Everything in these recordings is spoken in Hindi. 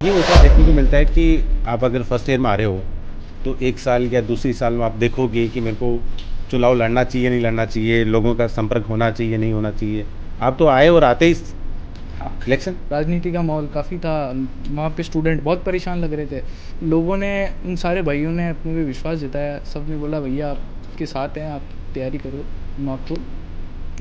ये होता देखने को मिलता है कि आप अगर फर्स्ट ईयर में आ रहे हो तो एक साल या दूसरी साल में आप देखोगे कि मेरे को चुनाव लड़ना चाहिए नहीं लड़ना चाहिए, लोगों का संपर्क होना चाहिए नहीं होना चाहिए। आप तो आए और आते ही इलेक्शन। राजनीति का माहौल काफ़ी था। वहाँ पे स्टूडेंट बहुत परेशान लग रहे थे। लोगों ने, उन सारे भाइयों ने अपने पे विश्वास जताया। सब ने बोला भैया आपके साथ हैं, आप तैयारी करो, हम आपको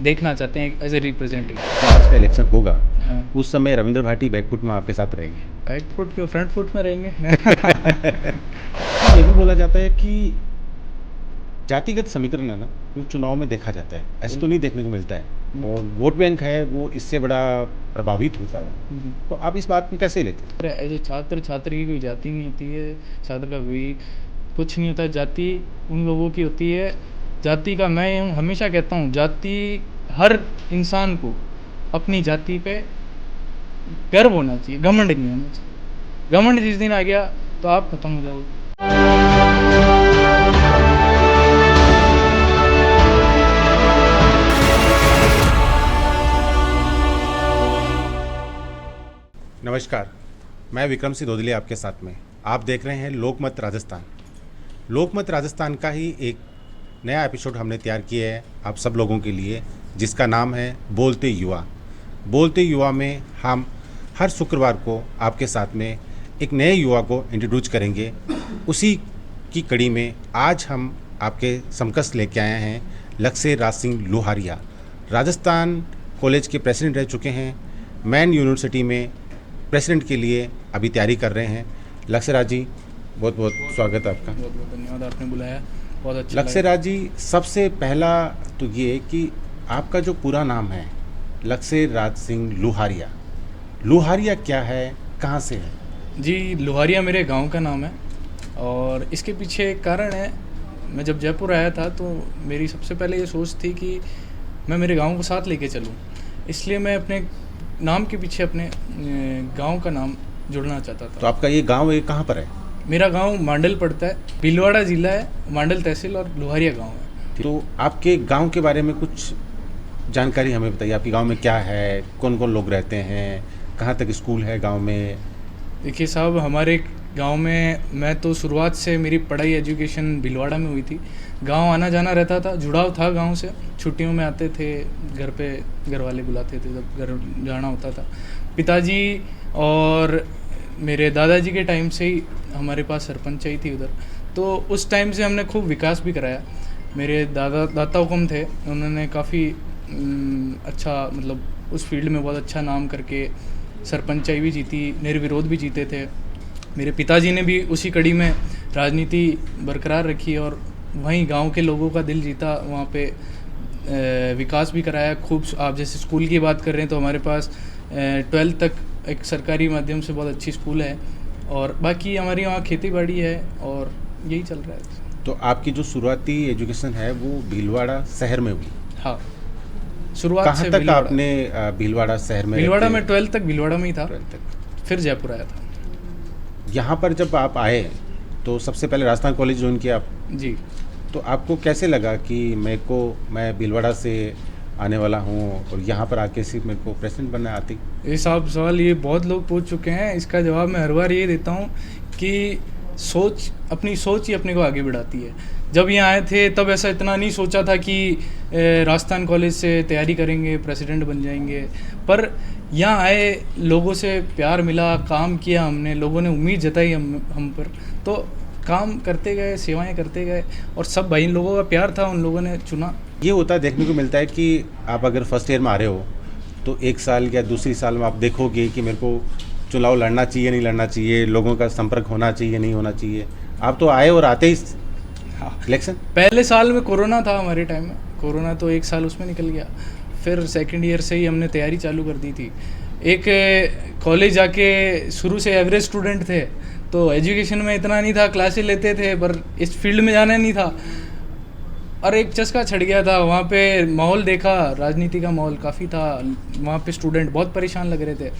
देखना चाहते हैं एज ए रिप्रेजेंटेटिव। आज का इलेक्शन होगा हाँ, उस समय रविंद्र भाटी बैकफुट में आपके साथ रहेंगे। बैक फुट के फ्रंट फुट में रहेंगे। ये भी बोला जाता है कि जातिगत समीकरण है ना, वो चुनाव में देखा जाता है, ऐसे तो नहीं देखने को मिलता है। और वोट बैंक है वो इससे बड़ा प्रभावित होता है। तो आप इस बात में कैसे लेते हैं? एज ए छात्र, छात्र की कोई जाति नहीं होती है। छात्र का कोई कुछ नहीं होता। जाति उन लोगों की होती है। जाति का मैं हमेशा कहता हूँ, जाति हर इंसान को अपनी जाति पे गर्व होना चाहिए, घमंड नहीं होना चाहिए। घमंड जिस दिन आ गया तो आप खत्म हो जाओगे। नमस्कार, मैं विक्रम सिंह धोदले आपके साथ में। आप देख रहे हैं लोकमत राजस्थान। लोकमत राजस्थान का ही एक नया एपिसोड हमने तैयार किया है आप सब लोगों के लिए, जिसका नाम है बोलते युवा। बोलते युवा में हम हर शुक्रवार को आपके साथ में एक नए युवा को इंट्रोड्यूस करेंगे। उसी की कड़ी में आज हम आपके समकक्ष लेके आए हैं लक्ष्य राज सिंह लोहारिया। राजस्थान कॉलेज के प्रेसिडेंट रह चुके हैं। मैन यूनिवर्सिटी में प्रेसिडेंट के लिए अभी तैयारी कर रहे हैं। लक्ष्य राज जी, बहुत बहुत स्वागत है आपका। बहुत बहुत धन्यवाद, आपने बुलाया, बहुत अच्छा लक्ष्य राज जी, सबसे पहला तो ये कि आपका जो पूरा नाम है लक्ष्य राज सिंह लोहारिया, लोहारिया क्या है, कहाँ से है? जी, लोहारिया मेरे गांव का नाम है और इसके पीछे एक कारण है। मैं जब जयपुर आया था तो मेरी सबसे पहले ये सोच थी कि मैं मेरे गांव को साथ लेके चलूं। इसलिए मैं अपने नाम के पीछे अपने गांव का नाम जुड़ना चाहता तो था। आपका ये गांव ये कहाँ पर है? मेरा गांव मांडल पड़ता है, भीलवाड़ा जिला है, मांडल तहसील और लोहारिया गांव है। तो आपके गांव के बारे में कुछ जानकारी हमें बताइए। आपके गांव में क्या है, कौन कौन लोग रहते हैं, कहाँ तक स्कूल है गांव में? देखिए साहब, हमारे गांव में मैं तो शुरुआत से मेरी पढ़ाई एजुकेशन भीलवाड़ा में हुई थी। गांव आना जाना रहता था, जुड़ाव था गांव से। छुट्टियों में आते थे घर पे, घर वाले बुलाते थे जब घर जाना होता था। पिताजी और मेरे दादाजी के टाइम से ही हमारे पास सरपंचाई थी उधर, तो उस टाइम से हमने खूब विकास भी कराया। मेरे दाता हुक्म थे, उन्होंने काफ़ी अच्छा, मतलब उस फील्ड में बहुत अच्छा नाम करके सरपंचाई भी जीती, निर्विरोध भी जीते थे। मेरे पिताजी ने भी उसी कड़ी में राजनीति बरकरार रखी और वहीं गांव के लोगों का दिल जीता। वहाँ पे विकास भी कराया खूब। आप जैसे स्कूल की बात कर रहे हैं तो हमारे पास 12th तक एक सरकारी माध्यम से बहुत अच्छी स्कूल है और बाकी हमारी वहाँ खेती बाड़ी है और यही चल रहा है। तो आपकी जो शुरुआती एजुकेशन है वो भीलवाड़ा शहर में हुई? हाँ, शुरुआत कहाँ से तक आपने भीलवाड़ा शहर में? भीलवाड़ा में 12th तक भीलवाड़ा में ही था, 12th तक। फिर जयपुर आया था। यहाँ पर जब आप आए तो सबसे पहले राजस्थान कॉलेज ज्वाइन किया आप। जी, तो आपको कैसे लगा कि मैं भीलवाड़ा से आने वाला हूँ और यहाँ पर आके सिर्फ मेरे को प्रेसिडेंट बनना आती? ये साहब सवाल ये बहुत लोग पूछ चुके हैं। इसका जवाब मैं हर बार ये देता हूँ कि अपनी सोच ही अपने को आगे बढ़ाती है। जब यहाँ आए थे तब ऐसा इतना नहीं सोचा था कि राजस्थान कॉलेज से तैयारी करेंगे, प्रेसिडेंट बन जाएंगे। पर यहाँ आए, लोगों से प्यार मिला, काम किया हमने, लोगों ने उम्मीद जताई हम पर, तो काम करते गए, सेवाएं करते गए और सब भाई लोगों का प्यार था, उन लोगों ने चुना। ये होता है देखने को मिलता है कि आप अगर फर्स्ट ईयर में आ रहे हो तो एक साल या दूसरी साल में आप देखोगे कि मेरे को चुनाव लड़ना चाहिए नहीं लड़ना चाहिए, लोगों का संपर्क होना चाहिए नहीं होना चाहिए। आप तो आए और आते ही इलेक्शन। पहले साल में कोरोना था, हमारे टाइम में कोरोना तो एक साल उसमें निकल गया। फिर सेकंड ईयर से ही हमने तैयारी चालू कर दी थी। एक कॉलेज जाके शुरू से एवरेज स्टूडेंट थे तो एजुकेशन में इतना नहीं था, क्लासेस लेते थे पर इस फील्ड में जाना नहीं था। और एक चस्का छड़ गया था, वहाँ पे माहौल देखा, राजनीति का माहौल काफ़ी था। वहाँ पे स्टूडेंट बहुत परेशान लग रहे थे।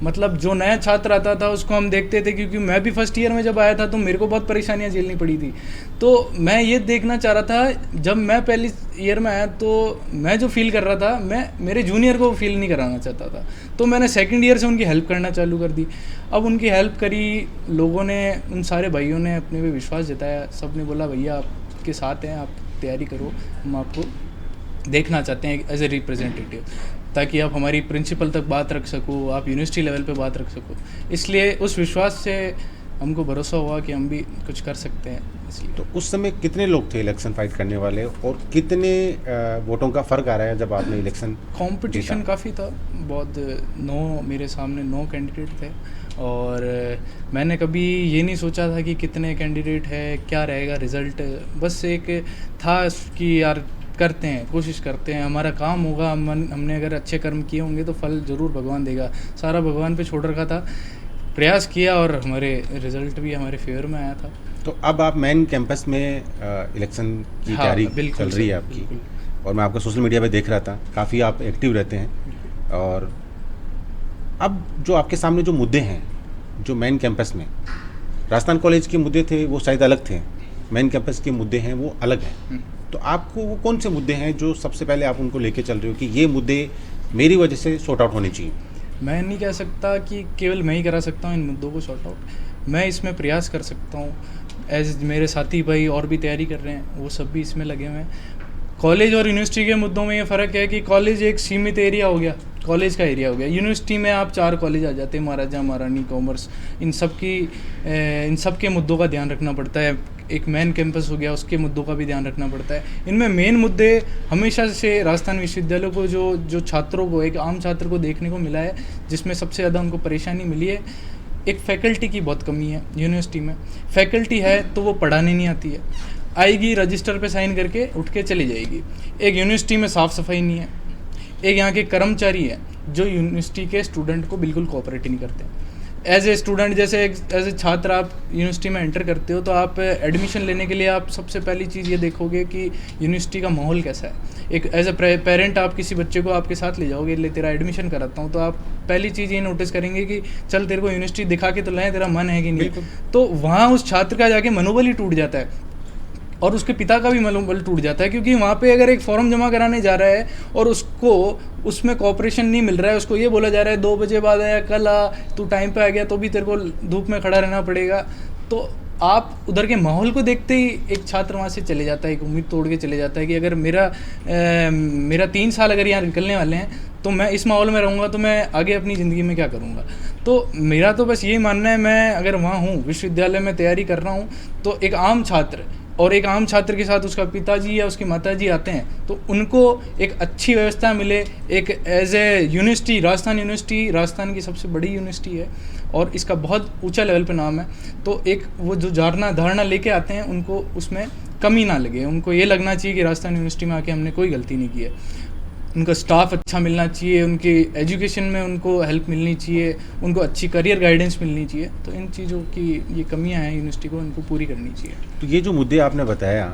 मतलब जो नया छात्र आता था उसको हम देखते थे, क्योंकि मैं भी फर्स्ट ईयर में जब आया था तो मेरे को बहुत परेशानियां झेलनी पड़ी थी। तो मैं ये देखना चाह रहा था, जब मैं पहली ईयर में आया तो मैं जो फील कर रहा था मैं मेरे जूनियर को फील नहीं कराना चाहता था। तो मैंने सेकंड ईयर से उनकी हेल्प करना चालू कर दी। अब उनकी हेल्प करी, लोगों ने, उन सारे भाइयों ने अपने पे विश्वास जताया। सब ने बोला भैया आपके साथ हैं, आप तैयारी करो, हम आपको देखना चाहते हैं एज ए रिप्रेजेंटेटिव, ताकि आप हमारी प्रिंसिपल तक बात रख सको, आप यूनिवर्सिटी लेवल पे बात रख सको। इसलिए उस विश्वास से हमको भरोसा हुआ कि हम भी कुछ कर सकते हैं। इसलिए तो उस समय कितने लोग थे इलेक्शन फाइट करने वाले, और कितने वोटों का फ़र्क आ रहा है जब आपने इलेक्शन? कंपटीशन काफ़ी था, बहुत 9 मेरे सामने 9 कैंडिडेट थे, और मैंने कभी ये नहीं सोचा था कि कितने कैंडिडेट है, क्या रहेगा रिज़ल्ट। बस एक था कि यार करते हैं, कोशिश करते हैं, हमारा काम होगा, हमने अगर अच्छे कर्म किए होंगे तो फल ज़रूर भगवान देगा। सारा भगवान पे छोड़ रखा था, प्रयास किया और हमारे रिज़ल्ट भी हमारे फेवर में आया था। तो अब आप मेन कैंपस में इलेक्शन की तैयारी चल रही है आपकी, और मैं आपका सोशल मीडिया पे देख रहा था, काफ़ी आप एक्टिव रहते हैं। और अब जो आपके सामने जो मुद्दे हैं, जो मेन कैंपस में राजस्थान कॉलेज के मुद्दे थे वो शायद अलग थे, मेन कैंपस के मुद्दे हैं वो अलग हैं। तो आपको वो कौन से मुद्दे हैं जो सबसे पहले आप उनको लेके चल रहे हो कि ये मुद्दे मेरी वजह से सॉर्ट आउट होने चाहिए? मैं नहीं कह सकता कि केवल मैं ही करा सकता हूँ इन मुद्दों को सॉर्ट आउट। मैं इसमें प्रयास कर सकता हूँ, एज मेरे साथी भाई और भी तैयारी कर रहे हैं, वो सब भी इसमें लगे हुए हैं। कॉलेज और यूनिवर्सिटी के मुद्दों में ये फ़र्क है कि कॉलेज एक सीमित एरिया हो गया, कॉलेज का एरिया हो गया। यूनिवर्सिटी में आप 4 कॉलेज आ जाते हैं, महाराजा, महारानी, कॉमर्स, इन सब के मुद्दों का ध्यान रखना पड़ता है। एक मेन कैंपस हो गया, उसके मुद्दों का भी ध्यान रखना पड़ता है। इनमें मेन मुद्दे हमेशा से राजस्थान विश्वविद्यालय को जो छात्रों को, एक आम छात्र को देखने को मिला है, जिसमें सबसे ज़्यादा उनको परेशानी मिली है, एक फैकल्टी की बहुत कमी है। यूनिवर्सिटी में फैकल्टी है तो वो पढ़ाने नहीं आती है, आएगी रजिस्टर पे साइन करके उठ के चली जाएगी। एक यूनिवर्सिटी में साफ़ सफाई नहीं है। एक यहाँ के कर्मचारी है जो यूनिवर्सिटी के स्टूडेंट को बिल्कुल कोऑपरेट नहीं करते। एज ए स्टूडेंट, जैसे एज ए छात्र आप यूनिवर्सिटी में एंटर करते हो तो आप एडमिशन लेने के लिए आप सबसे पहली चीज़ ये देखोगे कि यूनिवर्सिटी का माहौल कैसा है। एक एज ए पेरेंट आप किसी बच्चे को आपके साथ ले जाओगे, ले तेरा एडमिशन कराता हूँ, तो आप पहली चीज़ ये नोटिस करेंगे कि चल तेरे को यूनिवर्सिटी दिखा के तो लाएं, तेरा मन है कि नहीं। तो वहाँ उस छात्र का जाके मनोबल ही टूट जाता है, और उसके पिता का भी मनोबल टूट जाता है, क्योंकि वहाँ पे अगर एक फॉर्म जमा कराने जा रहा है और उसको उसमें कोऑपरेशन नहीं मिल रहा है, उसको ये बोला जा रहा है 2 बजे बाद आया, कल आ, तू टाइम पे आ गया तो भी तेरे को धूप में खड़ा रहना पड़ेगा। तो आप उधर के माहौल को देखते ही एक छात्र वहाँ से चले जाता है, एक उम्मीद तोड़ के चले जाता है कि अगर मेरा 3 साल अगर यहाँ निकलने वाले हैं तो मैं इस माहौल में रहूँगा तो मैं आगे अपनी ज़िंदगी में क्या करूँगा। तो मेरा तो बस यही मानना है, मैं अगर वहाँ हूँ, विश्वविद्यालय में तैयारी कर रहा हूँ, तो एक आम छात्र और एक आम छात्र के साथ उसका पिताजी या उसकी माताजी आते हैं तो उनको एक अच्छी व्यवस्था मिले। एक as a university, Rajasthan university Rajasthan की सबसे बड़ी यूनिवर्सिटी है और इसका बहुत ऊंचा लेवल पे नाम है। तो एक वो जो धारणा लेके आते हैं उनको उसमें कमी ना लगे, उनको ये लगना चाहिए कि राजस्थान यूनिवर्सिटी में आके हमने कोई गलती नहीं की है। उनका स्टाफ अच्छा मिलना चाहिए, उनके एजुकेशन में उनको हेल्प मिलनी चाहिए, उनको अच्छी करियर गाइडेंस मिलनी चाहिए। तो इन चीज़ों की ये कमियां हैं यूनिवर्सिटी को, इनको पूरी करनी चाहिए। तो ये जो मुद्दे आपने बताया,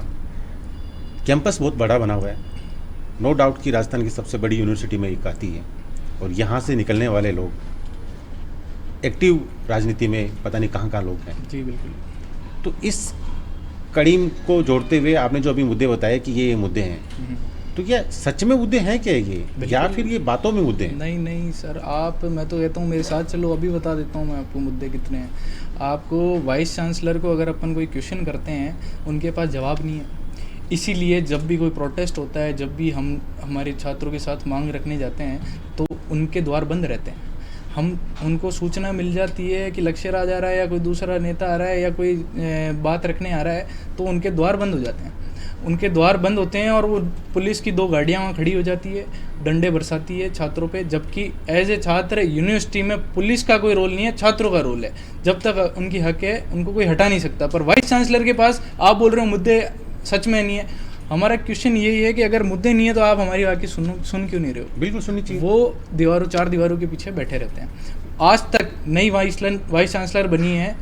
कैंपस बहुत बड़ा बना हुआ है, नो डाउट कि राजस्थान की सबसे बड़ी यूनिवर्सिटी में एक आती है, और यहाँ से निकलने वाले लोग एक्टिव राजनीति में पता नहीं कहाँ लोग हैं। जी बिल्कुल। तो इस कड़ी को जोड़ते हुए आपने जो अभी मुद्दे बताए कि ये मुद्दे हैं, तो क्या सच में मुद्दे हैं क्या ये, या फिर ये बातों में मुद्दे हैं? नहीं सर, मैं तो कहता हूँ मेरे साथ चलो, अभी बता देता हूँ मैं आपको मुद्दे कितने हैं। आपको वाइस चांसलर को अगर अपन कोई क्वेश्चन करते हैं, उनके पास जवाब नहीं है। इसीलिए जब भी कोई प्रोटेस्ट होता है, जब भी हम हमारे छात्रों के साथ मांग रखने जाते हैं तो उनके द्वार बंद रहते हैं। हम उनको सूचना मिल जाती है कि लक्ष्य राज आ रहा है या कोई दूसरा नेता आ रहा है या कोई बात रखने आ रहा है, तो उनके द्वार बंद हो जाते हैं। उनके द्वार बंद होते हैं और वो पुलिस की 2 गाड़ियाँ वहाँ खड़ी हो जाती है, डंडे बरसाती है छात्रों पे। जबकि एज ए छात्र यूनिवर्सिटी में पुलिस का कोई रोल नहीं है, छात्रों का रोल है। जब तक उनकी हक है उनको कोई हटा नहीं सकता। पर वाइस चांसलर के पास आप बोल रहे हो मुद्दे सच में नहीं है। हमारा क्वेश्चन यही है कि अगर मुद्दे नहीं है तो आप हमारी बात की सुन क्यों नहीं रहे हो? बिल्कुल सुननी चाहिए। वो 4 दीवारों के पीछे बैठे रहते हैं। आज तक नई वाइस चांसलर बनी है,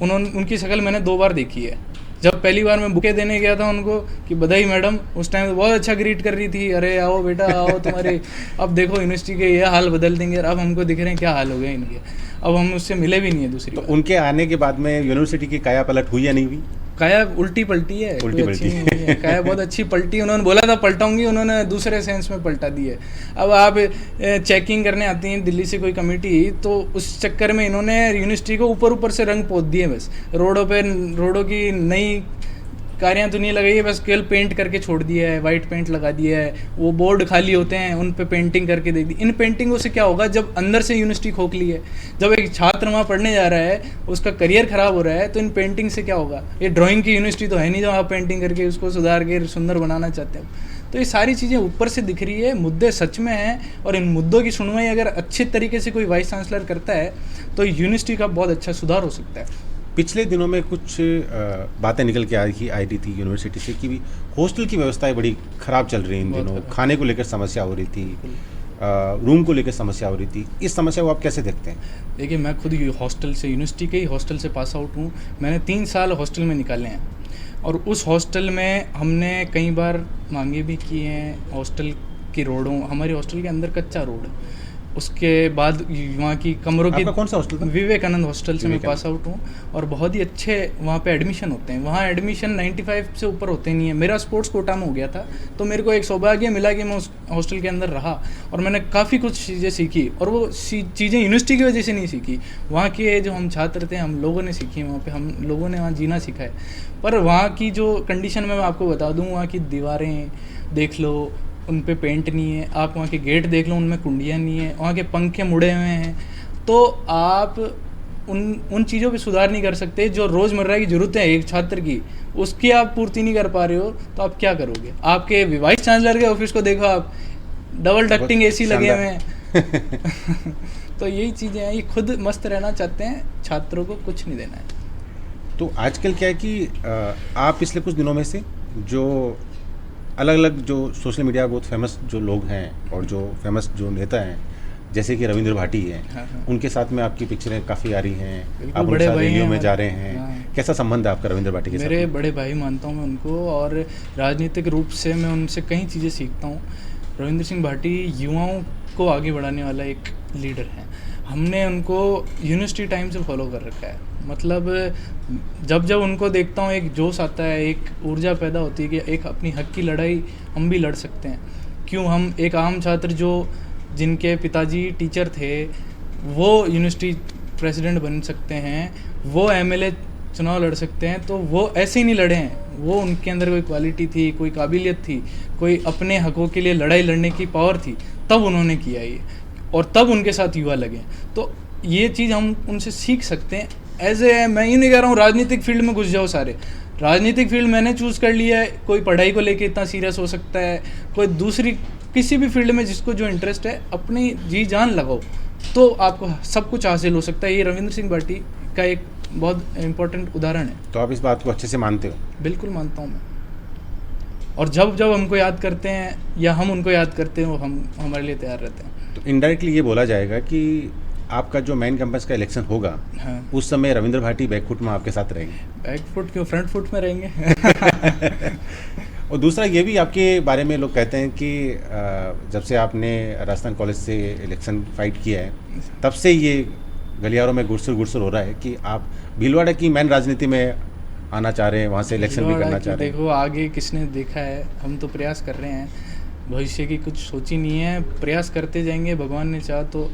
उनकी शक्ल मैंने 2 बार देखी है। जब पहली बार मैं बुके देने गया था उनको कि बधाई मैडम, उस टाइम तो बहुत अच्छा ग्रीट कर रही थी, अरे आओ बेटा आओ तुम्हारे अब देखो यूनिवर्सिटी के ये हाल बदल देंगे। अब हमको दिख रहे हैं क्या हाल हो गए इनके, अब हम उससे मिले भी नहीं है दूसरी तो बार। उनके आने के बाद में यूनिवर्सिटी की काया पलट हुई या नहीं हुई? काया उल्टी पलटी है, कोई उल्टी अच्छी पलटी। नहीं हुई है। काया बहुत अच्छी पलटी, उन्होंने बोला था पलटाऊंगी, उन्होंने दूसरे सेंस में पलटा दी है। अब आप चेकिंग करने आती हैं दिल्ली से कोई कमेटी, तो उस चक्कर में इन्होंने यूनिवर्सिटी को ऊपर ऊपर से रंग पोत दिए, बस रोडों की नई कारियाँ तो नहीं लगाई है, बस केवल पेंट करके छोड़ दिया है, वाइट पेंट लगा दिया है। वो बोर्ड खाली होते हैं उन पे पेंटिंग करके दे दी। इन पेंटिंगों से क्या होगा, जब अंदर से यूनिवर्सिटी खोखली है, जब एक छात्र वहाँ पढ़ने जा रहा है उसका करियर खराब हो रहा है, तो इन पेंटिंग से क्या होगा? ये ड्राइंग की यूनिवर्सिटी तो है नहीं जो आप पेंटिंग करके उसको सुधार के सुंदर बनाना चाहते हो। तो ये सारी चीज़ें ऊपर से दिख रही है, मुद्दे सच में हैं, और इन मुद्दों की सुनवाई अगर अच्छे तरीके से कोई वाइस चांसलर करता है तो यूनिवर्सिटी का बहुत अच्छा सुधार हो सकता है। पिछले दिनों में कुछ बातें निकल के आई रही थी यूनिवर्सिटी से कि भी हॉस्टल की व्यवस्थाएं बड़ी ख़राब चल रही हैं इन दिनों, खाने को लेकर समस्या हो रही थी, रूम को लेकर समस्या हो रही थी। इस समस्या को आप कैसे देखते हैं? देखिए, मैं खुद हॉस्टल से, यूनिवर्सिटी के ही हॉस्टल से पास आउट हूँ। मैंने 3 साल हॉस्टल में निकाले हैं, और उस हॉस्टल में हमने कई बार मांगे भी की हैं। हॉस्टल की रोडों, हमारे हॉस्टल के अंदर कच्चा रोड, उसके बाद वहाँ की कमरों की। आपका कौन सा हॉस्टल था? विवेकानंद हॉस्टल से मैं पास आउट हूँ, और बहुत ही अच्छे वहाँ पे एडमिशन होते हैं। वहाँ एडमिशन 95 से ऊपर होते नहीं है। मेरा स्पोर्ट्स कोटा में हो गया था, तो मेरे को एक सौभाग्य मिला कि मैं उस हॉस्टल के अंदर रहा, और मैंने काफ़ी कुछ चीज़ें सीखी, और वो चीज़ें यूनिवर्सिटी की वजह से नहीं सीखी, वहाँ के जो हम छात्र थे हम लोगों ने सीखी, वहाँ पर हम लोगों ने वहाँ जीना सीखा है। पर वहाँ की जो कंडीशन मैं आपको बता दूँ, वहाँ की दीवारें देख लो, उन पे पेंट नहीं है। आप वहाँ के गेट देख लो, उनमें कुंडियाँ नहीं है। वहाँ के पंखे मुड़े हुए हैं। तो आप उन चीज़ों पे सुधार नहीं कर सकते जो रोज़मर्रा की ज़रूरतें हैं एक छात्र की, उसकी आप पूर्ति नहीं कर पा रहे हो, तो आप क्या करोगे? आपके वाइस चांसलर के ऑफिस को देखो, आप डबल डक्टिंग AC लगे हुए हैं। तो यही चीज़ें हैं, ये खुद मस्त रहना चाहते हैं, छात्रों को कुछ नहीं देना है। तो आजकल क्या है कि आप पिछले कुछ दिनों में से जो अलग अलग जो सोशल मीडिया बहुत फेमस जो लोग हैं और जो फेमस जो नेता हैं, जैसे कि रविंद्र भाटी हैं, हाँ। उनके साथ में आपकी पिक्चरें काफ़ी आ रही हैं, आप बड़े उनके साथ भाई रैलियों हैं में जा रहे हाँ। हैं। कैसा संबंध है आपका रविंद्र भाटी के साथ? मेरे बड़े भाई मानता हूँ मैं उनको, और राजनीतिक रूप से मैं उनसे कई चीज़ें सीखता हूँ। रविंद्र सिंह भाटी युवाओं को आगे बढ़ाने वाला एक लीडर है। हमने उनको यूनिवर्सिटी टाइम से फॉलो कर रखा है। मतलब जब उनको देखता हूँ, एक जोश आता है, एक ऊर्जा पैदा होती है कि एक अपनी हक की लड़ाई हम भी लड़ सकते हैं। क्यों हम एक आम छात्र जो जिनके पिताजी टीचर थे वो यूनिवर्सिटी प्रेसिडेंट बन सकते हैं, वो MLA चुनाव लड़ सकते हैं, तो वो ऐसे ही नहीं लड़े हैं। वो उनके अंदर कोई क्वालिटी थी, कोई काबिलियत थी, कोई अपने हकों के लिए लड़ाई लड़ने की पावर थी, तब उन्होंने किया ये, और तब उनके साथ युवा लगे। तो ये चीज़ हम उनसे सीख सकते हैं। मैं ये नहीं कह रहा हूँ राजनीतिक फील्ड में घुस जाओ सारे। राजनीतिक फील्ड मैंने चूज़ कर लिया है। कोई पढ़ाई को लेके इतना सीरियस हो सकता है, कोई दूसरी किसी भी फील्ड में जिसको जो इंटरेस्ट है, अपनी जी जान लगाओ तो आपको सब कुछ हासिल हो सकता है। ये रविंद्र सिंह भाटी का एक बहुत इम्पोर्टेंट उदाहरण है। तो आप इस बात को अच्छे से मानते हो? बिल्कुल मानता हूँ मैं। और जब हमको याद करते हैं या हम उनको याद करते हैं, वो हम हमारे लिए तैयार रहते हैं। तो इनडायरेक्टली ये बोला जाएगा कि आपका जो मेन कैंपस का इलेक्शन होगा, हाँ। उस समय रविंद्र भाटी बैकफुट में आपके साथ रहेंगे? बैकफुट क्यों, फ्रंट फुट में रहेंगे। और दूसरा ये भी आपके बारे में लोग कहते हैं कि जब से आपने राजस्थान कॉलेज से इलेक्शन फाइट किया है, तब से ये गलियारों में गुरसुर हो रहा है कि आप भीलवाड़ा की मेन राजनीति में आना चाह रहे हैं, वहाँ से इलेक्शन भी करना चाह रहे हैं। देखो आगे किसने देखा है, हम तो प्रयास कर रहे हैं। भविष्य की कुछ सोची नहीं है, प्रयास करते जाएंगे। भगवान ने चाहा तो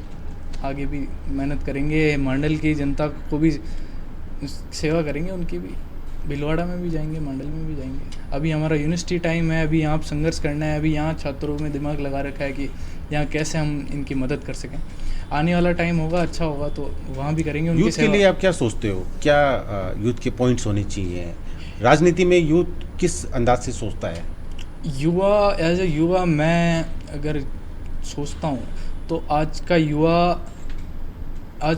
आगे भी मेहनत करेंगे, मंडल की जनता को भी सेवा करेंगे, उनकी भी। भीलवाड़ा में भी जाएंगे, मंडल में भी जाएंगे। अभी हमारा यूनिवर्सिटी टाइम है, अभी यहाँ संघर्ष करना है। अभी यहाँ छात्रों में दिमाग लगा रखा है कि यहाँ कैसे हम इनकी मदद कर सकें। आने वाला टाइम होगा, अच्छा होगा तो वहाँ भी करेंगे उनकी यूथ सेवा। के लिए आप क्या सोचते हो, क्या यूथ के पॉइंट्स होने चाहिए राजनीति में? यूथ किस अंदाज से सोचता है? युवा, एज ए युवा मैं अगर सोचता हूँ तो आज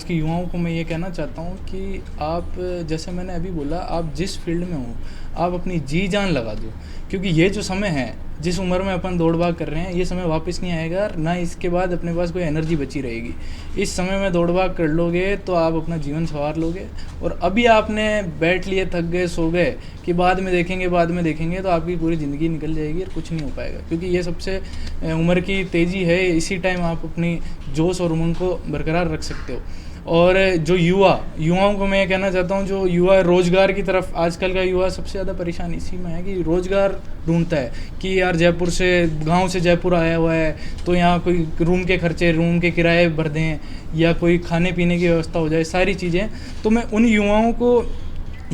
के युवाओं को मैं ये कहना चाहता हूँ कि आप, जैसे मैंने अभी बोला, आप जिस फील्ड में हो आप अपनी जी जान लगा दो, क्योंकि ये जो समय है जिस उम्र में अपन दौड़ भाग कर रहे हैं ये समय वापस नहीं आएगा, ना इसके बाद अपने पास कोई एनर्जी बची रहेगी। इस समय में दौड़ भाग कर लोगे तो आप अपना जीवन संवार लोगे, और अभी आपने बैठ लिए, थक गए, सो गए कि बाद में देखेंगे तो आपकी पूरी ज़िंदगी निकल जाएगी और कुछ नहीं हो पाएगा। क्योंकि ये सबसे उम्र की तेज़ी है, इसी टाइम आप अपनी जोश और उमंग को बरकरार रख सकते हो। और जो युवाओं को मैं ये कहना चाहता हूँ, जो युवा रोज़गार की तरफ, आजकल का युवा सबसे ज़्यादा परेशान इसी में है कि रोज़गार ढूंढता है कि यार गांव से जयपुर आया हुआ है तो यहाँ कोई रूम के किराए भर दें या कोई खाने पीने की व्यवस्था हो जाए, सारी चीज़ें। तो मैं उन युवाओं को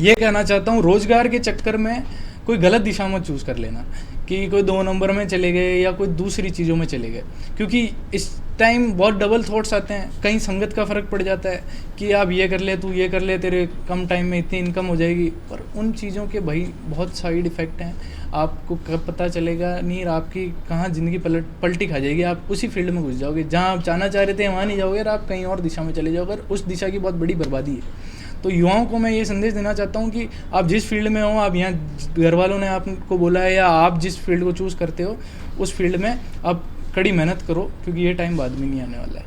ये कहना चाहता हूँ, रोज़गार के चक्कर में कोई गलत दिशा मत चूज़ कर लेना कि कोई 2 नंबर में चले गए या कोई दूसरी चीज़ों में चले गए, क्योंकि इस टाइम बहुत डबल थॉट्स आते हैं। कहीं संगत का फ़र्क पड़ जाता है कि आप ये कर ले, तू ये कर ले, तेरे कम टाइम में इतनी इनकम हो जाएगी, पर उन चीज़ों के भाई बहुत साइड इफ़ेक्ट हैं। आपको कब पता चलेगा नहीं, आपकी कहाँ ज़िंदगी पलटी खा जाएगी, आप उसी फील्ड में घुस जाओगे जहाँ आप जाना चाह रहे थे वहाँ नहीं जाओगे और आप कहीं और दिशा में चले जाओगे, उस दिशा की बहुत बड़ी बर्बादी है। तो युवाओं को मैं ये संदेश देना चाहता हूँ कि आप जिस फील्ड में हो, आप यहाँ घर वालों ने आपको बोला है या आप जिस फील्ड को चूज़ करते हो उस फील्ड में आप कड़ी मेहनत करो, क्योंकि ये टाइम बाद में नहीं आने वाला है।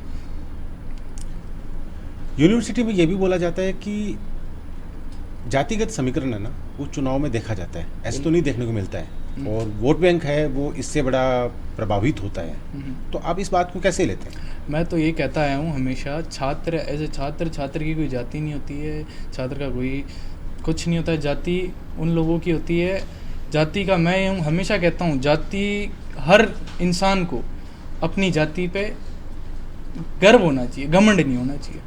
यूनिवर्सिटी में ये भी बोला जाता है कि जातिगत समीकरण है ना, वो चुनाव में देखा जाता है, ऐसे तो नहीं देखने को मिलता है, और वोट बैंक है वो इससे बड़ा प्रभावित होता है। तो आप इस बात को कैसे लेते हैं? मैं तो ये कहता आया हूँ हमेशा, छात्र एज ए छात्र की कोई जाति नहीं होती है, छात्र का कोई कुछ नहीं होता है, जाति उन लोगों की होती है। जाति का मैं हमेशा कहता हूँ, जाति हर इंसान को अपनी जाति पे गर्व होना चाहिए, घमंड नहीं होना चाहिए।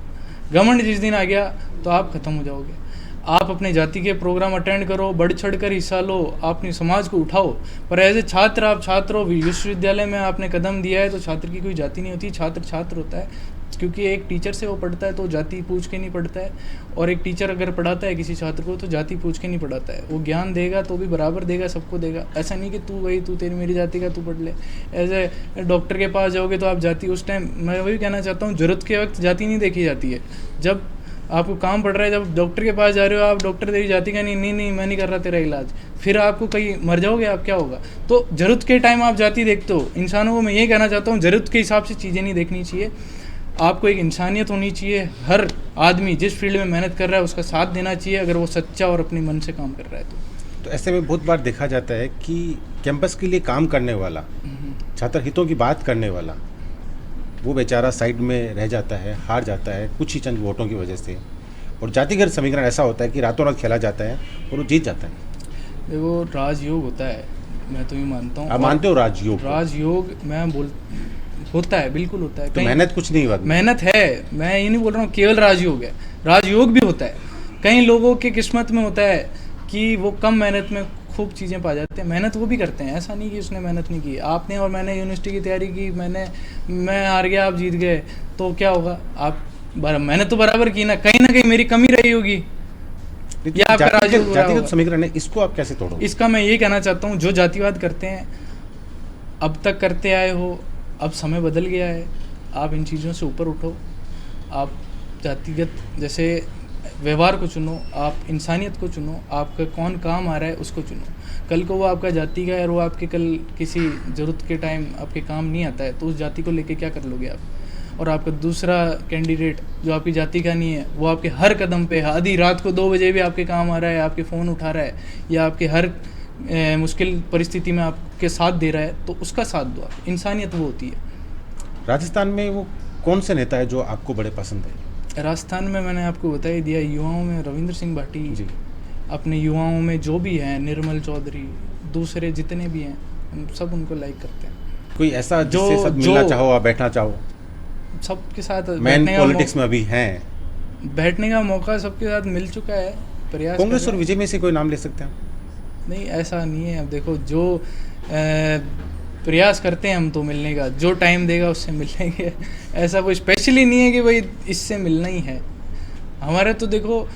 घमंड जिस दिन आ गया तो आप ख़त्म हो जाओगे। आप अपने जाति के प्रोग्राम अटेंड करो, बढ़ चढ़ कर हिस्सा लो, अपनी समाज को उठाओ, पर एज ए छात्र आप छात्र हो, विश्वविद्यालय में आपने कदम दिया है तो छात्र की कोई जाति नहीं होती, छात्र छात्र होता है। क्योंकि एक टीचर से वो पढ़ता है तो जाति पूछ के नहीं पढ़ता है, और एक टीचर अगर पढ़ाता है किसी छात्र को तो जाति पूछ के नहीं पढ़ाता है। वो ज्ञान देगा तो भी बराबर देगा, सबको देगा। ऐसा नहीं कि तू तेरी मेरी जाति का तू पढ़ ले। एज ए डॉक्टर के पास जाओगे तो आप जाति, उस टाइम मैं वही कहना चाहता हूँ, ज़रूरत के वक्त जाति नहीं देखी जाती है। जब आपको काम पड़ रहा है, जब डॉक्टर के पास जा रहे हो, आप डॉक्टर तेरी जाति का नहीं मैं नहीं कर रहा तेरा इलाज, फिर आपको कहीं मर जाओगे आप, क्या होगा? तो ज़रूरत के टाइम आप जाति देखते हो। इंसानों को मैं ये कहना चाहता हूँ, ज़रूरत के हिसाब से चीज़ें नहीं देखनी चाहिए। आपको एक इंसानियत होनी चाहिए। हर आदमी जिस फील्ड में मेहनत कर रहा है उसका साथ देना चाहिए, अगर वो सच्चा और अपने मन से काम कर रहा है तो ऐसे में बहुत बार देखा जाता है कि कैंपस के लिए काम करने वाला, छात्र हितों की बात करने वाला, वो बेचारा साइड में रह जाता है, हार जाता है कुछ ही चंद वोटों की वजह से, और जातिगत समीकरण ऐसा होता है कि रातों रात खेला जाता है और वो जीत जाता है। देखो, राजयोग होता है, मैं तो ये मानता हूँ। आप मानते हो राजयोग? राजयोग होता है, बिल्कुल होता है। तो मेहनत कुछ नहीं हुआ? मेहनत है, मैं ये नहीं बोल रहा हूँ केवल राजयोग है, राजयोग भी होता है। कई लोगों के किस्मत में होता है कि वो कम मेहनत में खूब चीज़ें पा जाते हैं, मेहनत वो भी करते हैं, ऐसा नहीं कि उसने मेहनत नहीं की। आपने और मैंने यूनिवर्सिटी की तैयारी की, मैं हार गया, आप जीत गए, तो क्या होगा? आप मेहनत तो बराबर की ना कहीं मेरी कमी रही होगी। या आपका राजयोग जातिगत समीकरण है, इसको आप कैसे तोड़ोगे? इसका मैं ये कहना चाहता हूँ, जो जातिवाद करते हैं अब तक करते आए हो, अब समय बदल गया है, आप इन चीज़ों से ऊपर उठो। आप जातिगत जैसे व्यवहार को चुनो, आप इंसानियत को चुनो, आपका कौन काम आ रहा है उसको चुनो। कल को वो आपका जाति का है और वो आपके कल किसी ज़रूरत के टाइम आपके काम नहीं आता है तो उस जाति को लेके क्या कर लोगे आप? और आपका दूसरा कैंडिडेट जो आपकी जाति का नहीं है, वो आपके हर कदम पे आधी रात को 2 बजे भी आपके काम आ रहा है, आपके फ़ोन उठा रहा है या आपके हर मुश्किल परिस्थिति में आपके साथ दे रहा है, तो उसका साथ दो आप। इंसानियत वो होती है। राजस्थान में वो कौन से नेता है जो आपको बड़े पसंद है? राजस्थान में मैंने आपको बता ही दिया, युवाओं में रविंद्र सिंह भाटी जी, अपने युवाओं में जो भी हैं, निर्मल चौधरी, दूसरे जितने भी हैं, हम सब उनको लाइक करते हैं। कोई ऐसा जिससे सब मिलना चाहो, आप बैठना चाहो? सबके साथ मैन पॉलिटिक्स में अभी हैं, बैठने का मौका सबके साथ मिल चुका है। प्रयास कांग्रेस और विजय में से कोई नाम ले सकते हैं? नहीं, ऐसा नहीं है। अब देखो, जो प्रयास करते हैं हम तो मिलने का, जो टाइम देगा उससे मिलेंगे। ऐसा कोई स्पेशली नहीं है कि भाई इससे मिलना ही है। हमारे तो देखो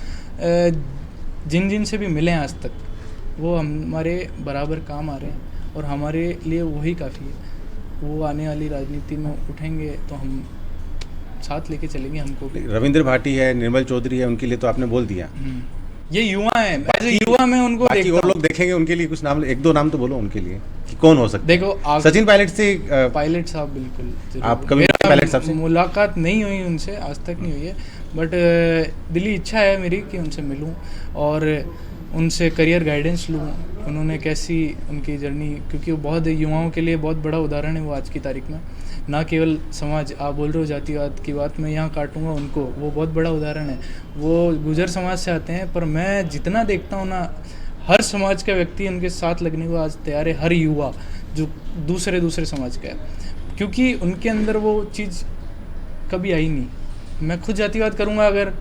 जिन से भी मिले हैं आज तक, वो हमारे बराबर काम आ रहे हैं और हमारे लिए वही काफ़ी है। वो आने वाली राजनीति में उठेंगे तो हम साथ लेके चलेंगे। हमको भी रविंद्र भाटी है, निर्मल चौधरी है, उनके लिए तो आपने बोल दिया। ये युवा हैं, ऐसे युवा में उनको बाकी और लोग देखेंगे, उनके लिए कुछ नाम, 1-2 नाम तो बोलो उनके लिए। कि कौन हो सकता देखो है? सचिन पायलट से पायलट साहब बिल्कुल जरूर। आप कभी मेरा पायलट साहब से? मुलाकात नहीं हुई उनसे, आज तक नहीं हुई है, बट दिली इच्छा है मेरी कि उनसे मिलूं और उनसे करियर गाइडेंस लूं। उन्होंने कैसी उनकी जर्नी, क्योंकि वो बहुत युवाओं के लिए बहुत बड़ा उदाहरण है वो आज की तारीख में। ना केवल समाज, आप बोल रहे हो जातिवाद की बात, मैं यहाँ काटूंगा उनको, वो बहुत बड़ा उदाहरण है। वो गुजर समाज से आते हैं, पर मैं जितना देखता हूँ ना, हर समाज का व्यक्ति उनके साथ लगने को आज तैयार है, हर युवा जो दूसरे समाज का है, क्योंकि उनके अंदर वो चीज़ कभी आई नहीं। मैं खुद जातिवाद करूँगा अगर,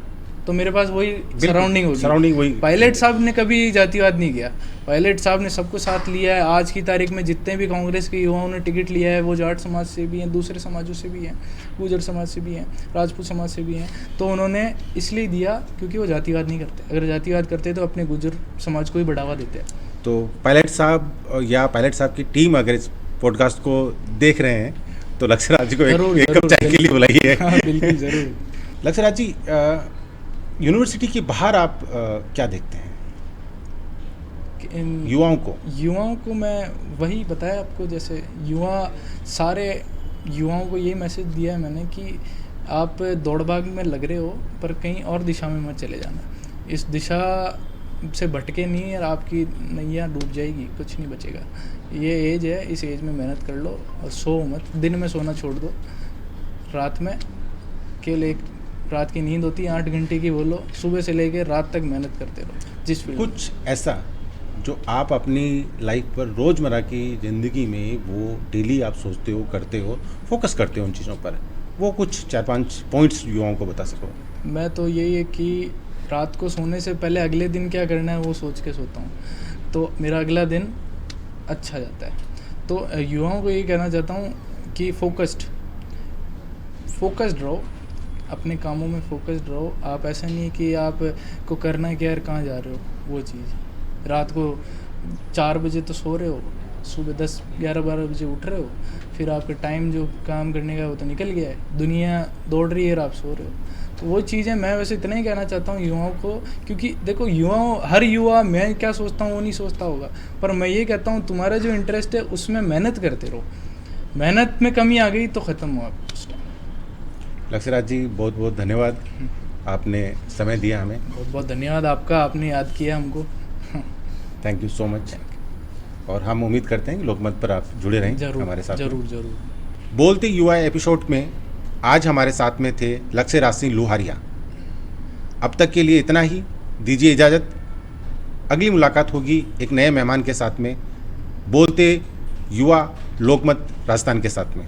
तो मेरे पास वही सराउंडिंग होगी। पायलट साहब ने कभी जातिवाद नहीं किया। पायलट साहब ने सबको साथ लिया है। आज की तारीख में जितने भी कांग्रेस के युवाओं ने टिकट लिया है, वो जाट समाज से भी हैं, दूसरे समाजों से भी हैं, गुजर समाज से भी हैं, राजपूत समाज से भी हैं। तो उन्होंने इसलिए दिया क्योंकि वो जातिवाद नहीं करते। अगर जातिवाद करते तो अपने गुजर समाज को ही बढ़ावा देते हैं। तो पायलट साहब या पायलट साहब की टीम अगर इस पॉडकास्ट को देख रहे हैं तो लक्ष्यराज जी को एक कप चाय के लिए बुलाइए। बिल्कुल ज़रूर। लक्ष्यराज जी, यूनिवर्सिटी के बाहर आप क्या देखते हैं युवाओं को? मैं वही बताया आपको, जैसे सारे युवाओं को यही मैसेज दिया है मैंने कि आप दौड़ भाग में लग रहे हो, पर कहीं और दिशा में मत चले जाना। इस दिशा से भटके नहीं और आपकी नैया डूब जाएगी, कुछ नहीं बचेगा। ये एज है, इस एज में मेहनत कर लो और सो मत। दिन में सोना छोड़ दो, रात में केवल एक रात की नींद होती है 8 घंटे की, बोलो सुबह से लेकर रात तक मेहनत करते रहो। जिस कुछ ऐसा जो आप अपनी लाइफ पर रोज़मर्रा की ज़िंदगी में वो डेली आप सोचते हो, करते हो, फोकस करते हो उन चीज़ों पर, वो कुछ 4-5 पॉइंट्स युवाओं को बता सको? मैं तो यही है कि रात को सोने से पहले अगले दिन क्या करना है वो सोच के सोता हूँ, तो मेरा अगला दिन अच्छा जाता है। तो युवाओं को यही कहना चाहता हूँ कि फोकस्ड रहो, अपने कामों में फोकस्ड रहो। आप ऐसा नहीं है कि आप को करना है कि यार कहाँ जा रहे हो, वो चीज़। रात को 4 बजे तो सो रहे हो, सुबह 10, 11, 12 बजे उठ रहे हो, फिर आपका टाइम जो काम करने का वो तो निकल गया है, दुनिया दौड़ रही है और आप सो रहे हो। तो वो चीज़ें मैं वैसे इतना ही कहना चाहता हूँ युवाओं को, क्योंकि देखो हर युवा मैं क्या सोचता हूँ वो नहीं सोचता होगा, पर मैं ये कहता हूँ तुम्हारा जो इंटरेस्ट है उसमें मेहनत करते रहो। मेहनत में कमी आ गई तो ख़त्म हुआ उस टाइम। लक्ष्यराज जी, बहुत बहुत धन्यवाद, आपने समय दिया हमें। बहुत बहुत धन्यवाद आपका, आपने याद किया हमको। Thank you so much. और हम उम्मीद करते हैं कि लोकमत पर आप जुड़े रहें हमारे साथ। जरूर। बोलते युवा एपिसोड में आज हमारे साथ में थे लक्ष्यराज सिंह लुहारिया। अब तक के लिए इतना ही, दीजिए इजाज़त। अगली मुलाकात होगी एक नए मेहमान के साथ में, बोलते युवा लोकमत राजस्थान के साथ में।